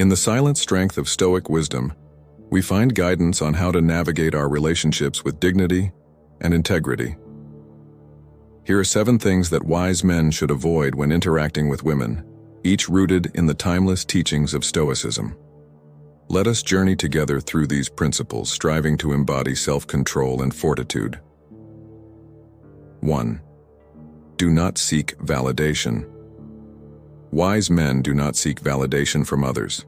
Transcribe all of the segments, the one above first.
In the silent strength of Stoic wisdom, we find guidance on how to navigate our relationships with dignity and integrity. Here are 7 things that wise men should avoid when interacting with women, each rooted in the timeless teachings of Stoicism. Let us journey together through these principles, striving to embody self-control and fortitude. 1. Do not seek validation. Wise men do not seek validation from others.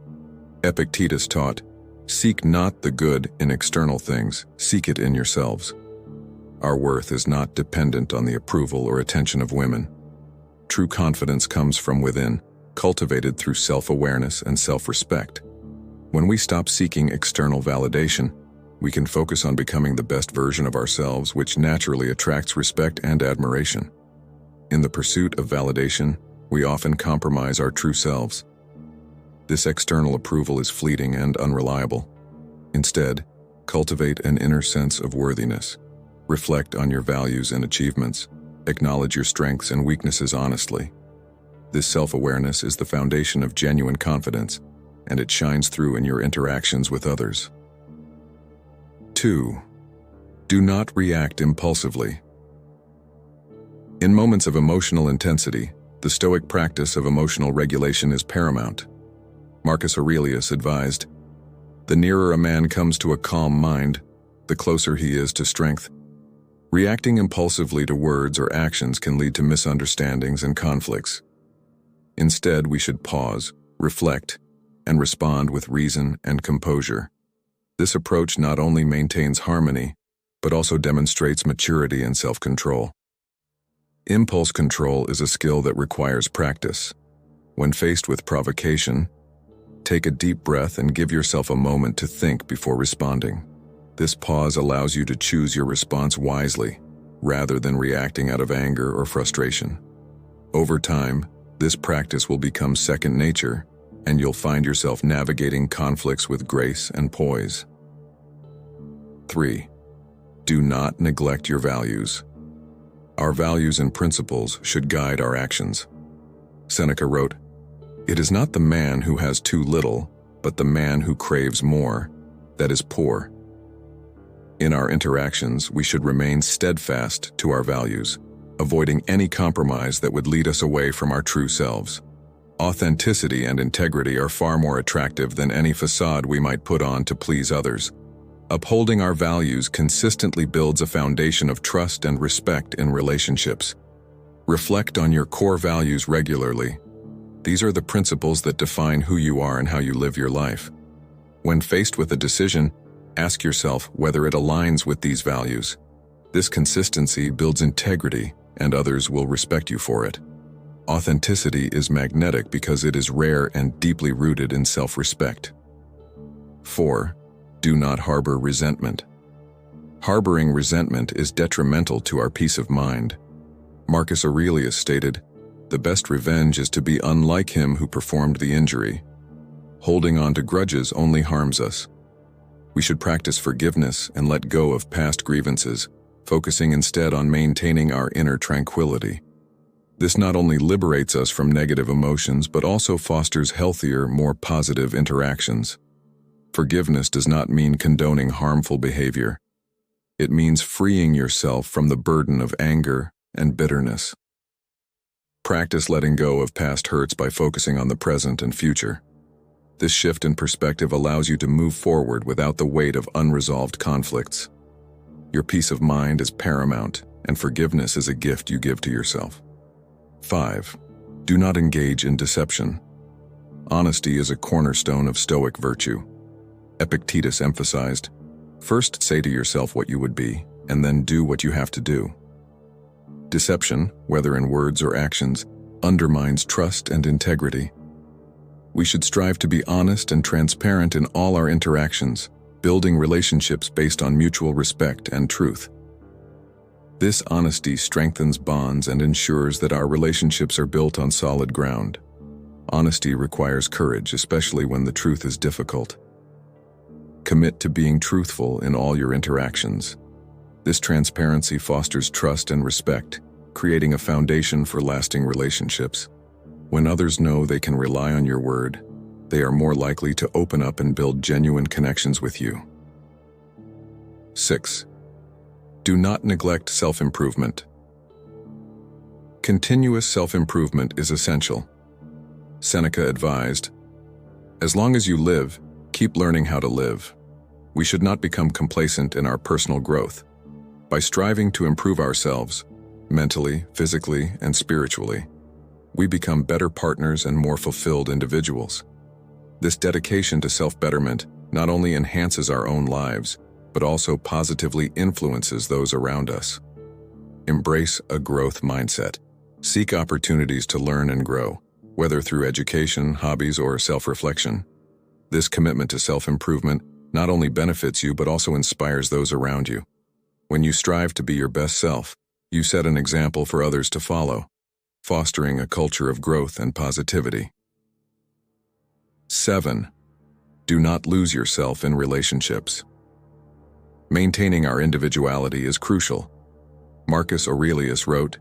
Epictetus taught, "Seek not the good in external things, seek it in yourselves." Our worth is not dependent on the approval or attention of women. True confidence comes from within, cultivated through self-awareness and self-respect. When we stop seeking external validation, we can focus on becoming the best version of ourselves, which naturally attracts respect and admiration. In the pursuit of validation, we often compromise our true selves. This external approval is fleeting and unreliable. Instead, cultivate an inner sense of worthiness. Reflect on your values and achievements. Acknowledge your strengths and weaknesses honestly. This self-awareness is the foundation of genuine confidence, and it shines through in your interactions with others. 2. Do not react impulsively. In moments of emotional intensity, the Stoic practice of emotional regulation is paramount. Marcus Aurelius advised, "The nearer a man comes to a calm mind, the closer he is to strength." Reacting impulsively to words or actions can lead to misunderstandings and conflicts. Instead, we should pause, reflect, and respond with reason and composure. This approach not only maintains harmony, but also demonstrates maturity and self-control. Impulse control is a skill that requires practice. When faced with provocation, take a deep breath and give yourself a moment to think before responding. This pause allows you to choose your response wisely, rather than reacting out of anger or frustration. Over time, this practice will become second nature, and you'll find yourself navigating conflicts with grace and poise. 3. Do not neglect your values. Our values and principles should guide our actions. Seneca wrote, "It is not the man who has too little, but the man who craves more, that is poor." In our interactions, we should remain steadfast to our values, avoiding any compromise that would lead us away from our true selves. Authenticity and integrity are far more attractive than any facade we might put on to please others. Upholding our values consistently builds a foundation of trust and respect in relationships. Reflect on your core values regularly. These are the principles that define who you are and how you live your life. When faced with a decision, ask yourself whether it aligns with these values. This consistency builds integrity, and others will respect you for it. Authenticity is magnetic because it is rare and deeply rooted in self-respect. 4. Do not harbor resentment. Harboring resentment is detrimental to our peace of mind. Marcus Aurelius stated, "The best revenge is to be unlike him who performed the injury." Holding on to grudges only harms us. We should practice forgiveness and let go of past grievances, focusing instead on maintaining our inner tranquility. This not only liberates us from negative emotions, but also fosters healthier, more positive interactions. Forgiveness does not mean condoning harmful behavior. It means freeing yourself from the burden of anger and bitterness. Practice letting go of past hurts by focusing on the present and future. This shift in perspective allows you to move forward without the weight of unresolved conflicts. Your peace of mind is paramount, and forgiveness is a gift you give to yourself. 5. Do not engage in deception. Honesty is a cornerstone of Stoic virtue. Epictetus emphasized, "First say to yourself what you would be, and then do what you have to do." Deception, whether in words or actions, undermines trust and integrity. We should strive to be honest and transparent in all our interactions, building relationships based on mutual respect and truth. This honesty strengthens bonds and ensures that our relationships are built on solid ground. Honesty requires courage, especially when the truth is difficult. Commit to being truthful in all your interactions. This transparency fosters trust and respect, creating a foundation for lasting relationships. When others know they can rely on your word, they are more likely to open up and build genuine connections with you. 6. Do not neglect self-improvement. Continuous self-improvement is essential. Seneca advised, "As long as you live, keep learning how to live." We should not become complacent in our personal growth. By striving to improve ourselves, mentally, physically, and spiritually, we become better partners and more fulfilled individuals. This dedication to self-betterment not only enhances our own lives, but also positively influences those around us. Embrace a growth mindset. Seek opportunities to learn and grow, whether through education, hobbies, or self-reflection. This commitment to self-improvement not only benefits you but also inspires those around you. When you strive to be your best self, you set an example for others to follow, fostering a culture of growth and positivity. 7. Do not lose yourself in relationships. Maintaining our individuality is crucial. Marcus Aurelius wrote,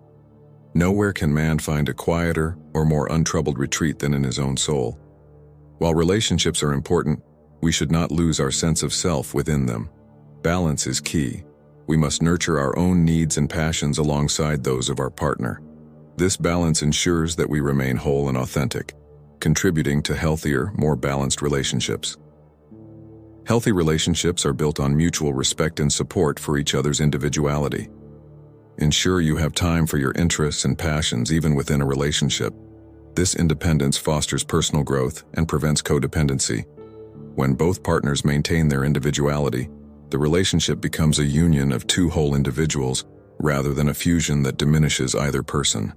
"Nowhere can man find a quieter or more untroubled retreat than in his own soul." While relationships are important, we should not lose our sense of self within them. Balance is key. We must nurture our own needs and passions alongside those of our partner. This balance ensures that we remain whole and authentic, contributing to healthier, more balanced relationships. Healthy relationships are built on mutual respect and support for each other's individuality. Ensure you have time for your interests and passions even within a relationship. This independence fosters personal growth and prevents codependency. When both partners maintain their individuality, the relationship becomes a union of two whole individuals rather than a fusion that diminishes either person.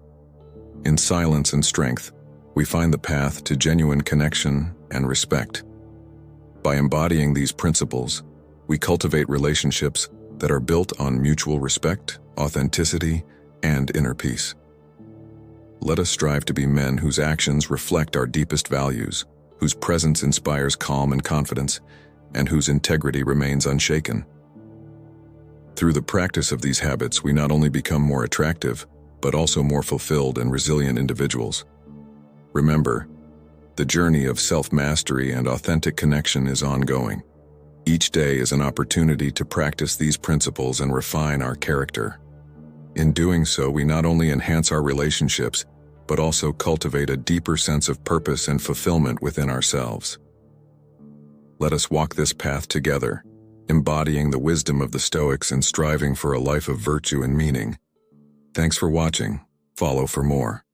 In silence and strength, we find the path to genuine connection and respect. By embodying these principles, we cultivate relationships that are built on mutual respect, authenticity, and inner peace. Let us strive to be men whose actions reflect our deepest values, whose presence inspires calm and confidence, and whose integrity remains unshaken. Through the practice of these habits, we not only become more attractive, but also more fulfilled and resilient individuals. Remember, the journey of self-mastery and authentic connection is ongoing. Each day is an opportunity to practice these principles and refine our character. In doing so, we not only enhance our relationships, but also cultivate a deeper sense of purpose and fulfillment within ourselves. Let us walk this path together, embodying the wisdom of the Stoics and striving for a life of virtue and meaning. Thanks for watching. Follow for more.